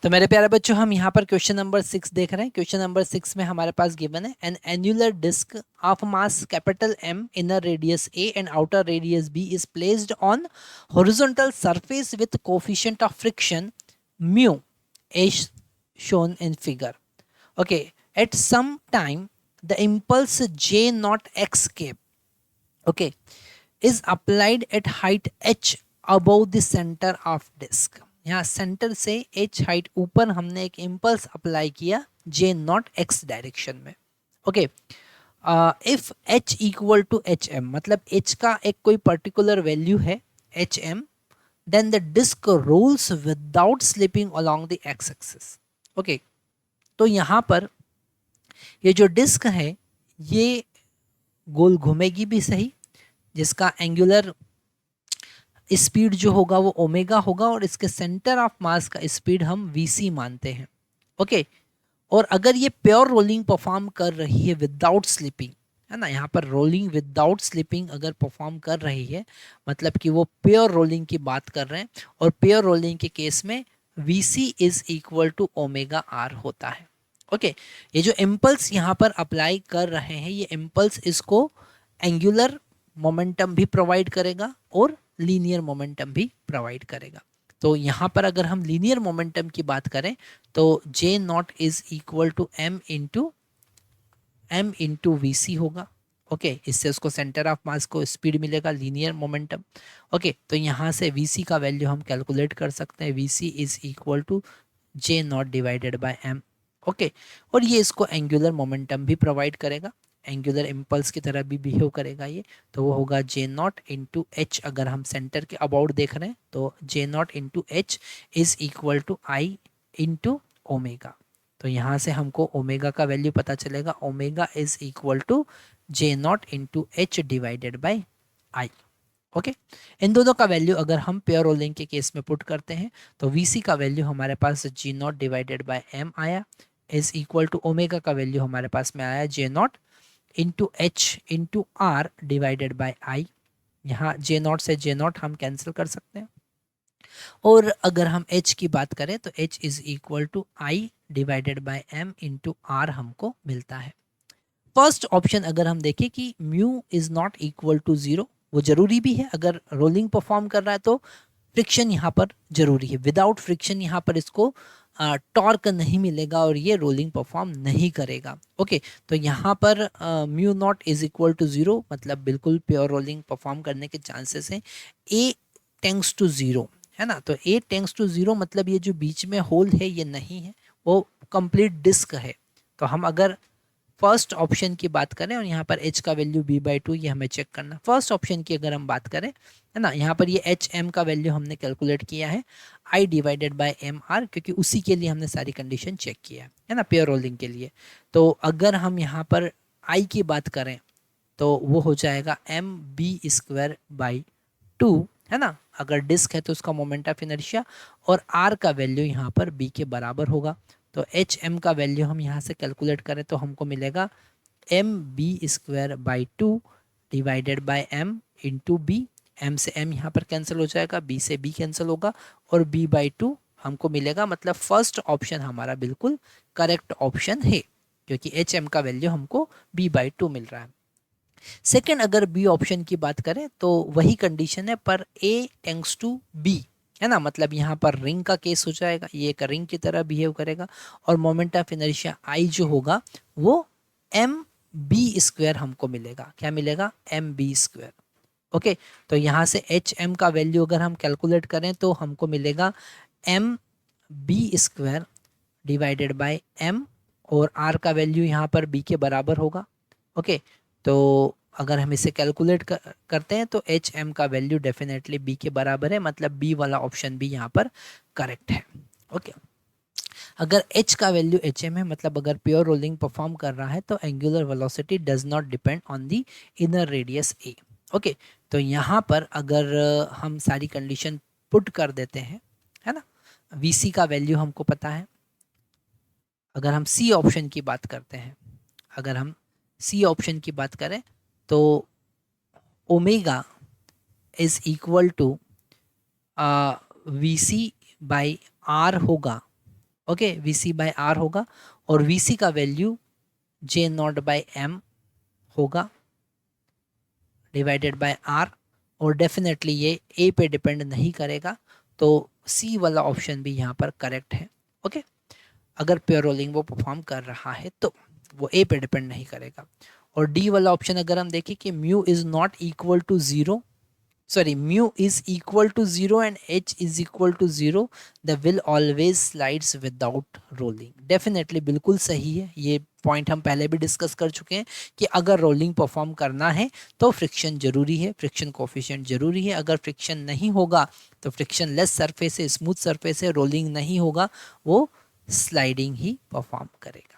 तो मेरे प्यारे बच्चों, हम यहाँ पर क्वेश्चन नंबर 6 देख रहे हैं। क्वेश्चन नंबर 6 में हमारे पास गिवन है an annular disc of mass capital M, inner radius A and outer radius B is placed on horizontal surface with coefficient of friction mu as shown in figure. Okay, at some time the impulse j naught x cap, okay, is applied at height h above the center of disk. यहाँ centre से h height ऊपर हमने एक impulse apply किया j naught x direction में. Okay, if h equal to H M, मतलब h का एक कोई पर्टिकुलर वैल्यू है H M, then the disc rolls without slipping along the x axis. Okay, तो यहाँ पर ये जो डिस्क है ये गोल घूमेगी भी सही, जिसका एंगुलर स्पीड जो होगा वो ओमेगा होगा और इसके सेंटर ऑफ मास का स्पीड हम वीसी मानते हैं. ओके, और अगर ये प्योर रोलिंग परफॉर्म कर रही है विदाउट स्लिपिंग, है ना, यहाँ पर रोलिंग विदाउट स्लिपिंग अगर परफॉर्म कर रही है, मतलब कि वो प्योर रोलिंग की बात कर रहे हैं, और प्योर रोलिंग के केस में VC is equal to omega R होता है. ओके, ये जो इम्पल्स यहाँ पर अप्लाई कर रहे हैं, ये इम्पल्स इसको एंगुलर मोमेंटम भी प्रोवाइड करेगा और लीनियर मोमेंटम भी प्रोवाइड करेगा. तो यहाँ पर अगर हम लीनियर मोमेंटम की बात करें तो J naught is equal to M into V C होगा. ओके, इससे उसको सेंटर ऑफ मास को स्पीड मिलेगा, लीनियर मोमेंटम. ओके, तो यहाँ से वी सी का वैल्यू हम कैलकुलेट कर सकते हैं. V C is equal to J naught divided by M. Okay, और ये इसको एंगुलर मोमेंटम भी प्रोवाइड करेगा, एंगुलर इम्पल्स की तरह भी बिहेव करेगा ये. तो वो होगा जे नॉट इंटू एच. अगर हम सेंटर के अबाउट देख रहे हैं तो J naught into H is equal to I into omega. तो यहाँ से हमको ओमेगा का वैल्यू पता चलेगा. Omega is equal to J naught into H divided by I. Okay, इन दोनों का वैल्यू अगर हम प्योर रोलिंग के केस में पुट करते हैं तो वीसी का वैल्यू हमारे पास G naught divided by M आया, इज इक्वल टू ओमेगा का वैल्यू हमारे पास में आया J naught into H into R divided by I. यहाँ जे नॉट से जे नॉट हम कैंसिल कर सकते हैं, और अगर हम h की बात करें तो h is equal to I divided by m into R हमको मिलता है. फर्स्ट ऑप्शन अगर हम देखें कि mu is not equal to zero, वो जरूरी भी है. अगर रोलिंग परफॉर्म कर रहा है तो फ्रिक्शन यहाँ पर जरूरी है. विदाउट फ्रिक्शन यहाँ पर इसको टॉर्क नहीं मिलेगा और ये रोलिंग परफॉर्म नहीं करेगा. ओके, तो यहाँ पर mu naught is equal to zero, मतलब बिल्कुल प्योर रोलिंग परफॉर्म करने के चांसेस हैं. ए टेंग्स टू जीरो, है ना, तो ए टेंग्स टू जीरो मतलब ये जो बीच में होल है ये नहीं है, वो कंप्लीट डिस्क है. तो हम अगर फर्स्ट ऑप्शन की बात करें और यहाँ पर h का वैल्यू b बाई टू, ये हमें चेक करना. फर्स्ट ऑप्शन की अगर हम बात करें, है ना, यहाँ पर ये एच एम का वैल्यू हमने कैलकुलेट किया है i divided by M R, क्योंकि उसी के लिए हमने सारी कंडीशन चेक किया है ना, प्योर रोलिंग के लिए. तो अगर हम यहाँ पर i की बात करें तो वो हो जाएगा M B square by two, है ना. अगर डिस्क है तो उसका मोमेंट ऑफ इनर्शिया, और आर का वैल्यू यहाँ पर बी के बराबर होगा. तो एच एम का वैल्यू हम यहाँ से कैलकुलेट करें तो हमको मिलेगा M B square by two divided by M into B. M से एम यहाँ पर कैंसिल हो जाएगा, बी से बी कैंसिल होगा, और बी बाई टू हमको मिलेगा. मतलब फर्स्ट ऑप्शन हमारा बिल्कुल करेक्ट ऑप्शन है, क्योंकि एच एम का वैल्यू हमको बी बाई टू मिल रहा है. सेकेंड, अगर बी ऑप्शन की बात करें तो वही कंडीशन है, पर ए टेंग्स टू बी, है ना, मतलब यहाँ पर रिंग का केस हो जाएगा, ये एक रिंग की तरह बिहेव करेगा, और मोमेंट ऑफ इनर्शिया आई जो होगा वो एम बी स्क्वायर हमको मिलेगा. क्या मिलेगा? M B square. ओके, तो यहाँ से एच एम का वैल्यू अगर हम कैलकुलेट करें तो हमको मिलेगा M B square divided by M, और आर का वैल्यू यहाँ पर बी के बराबर होगा. ओके, तो अगर हम इसे कैलकुलेट करते हैं तो एच एम का वैल्यू डेफिनेटली बी के बराबर है, मतलब बी वाला ऑप्शन भी यहाँ पर करेक्ट है. ओके, अगर h का वैल्यू एच एम है, मतलब अगर प्योर रोलिंग परफॉर्म कर रहा है तो angular velocity does not depend on the inner radius A. Okay, तो यहाँ पर अगर हम सारी कंडीशन पुट कर देते हैं, है ना, वीसी का वैल्यू हमको पता है. अगर हम सी ऑप्शन की बात करते हैं, अगर हम सी ऑप्शन की बात करें तो omega is equal to V C by R होगा. Okay, V C by R होगा और वी सी का value J naught by M होगा डिवाइडेड बाय आर, और डेफिनेटली ये ए पे डिपेंड नहीं करेगा, तो सी वाला ऑप्शन भी यहाँ पर करेक्ट है। ओके, अगर प्योर रोलिंग वो परफॉर्म कर रहा है तो वो ए पे डिपेंड नहीं करेगा। और डी वाला ऑप्शन अगर हम देखें कि mu is not equal to zero, sorry, mu is equal to 0 and h is equal to 0, the will always slides without rolling। Definitely बिल्कुल सही है, ये पॉइंट हम पहले भी डिस्कस कर चुके हैं कि अगर रोलिंग परफॉर्म करना है तो फ्रिक्शन जरूरी है, फ्रिक्शन कोफिशिएंट जरूरी है। अगर फ्रिक्शन नहीं होगा तो फ्रिक्शन लेस सरफेस है, स्मूथ सरफेस है, रोलिंग नहीं होगा, वो स्लाइडिंग ही परफॉर्म करेगा।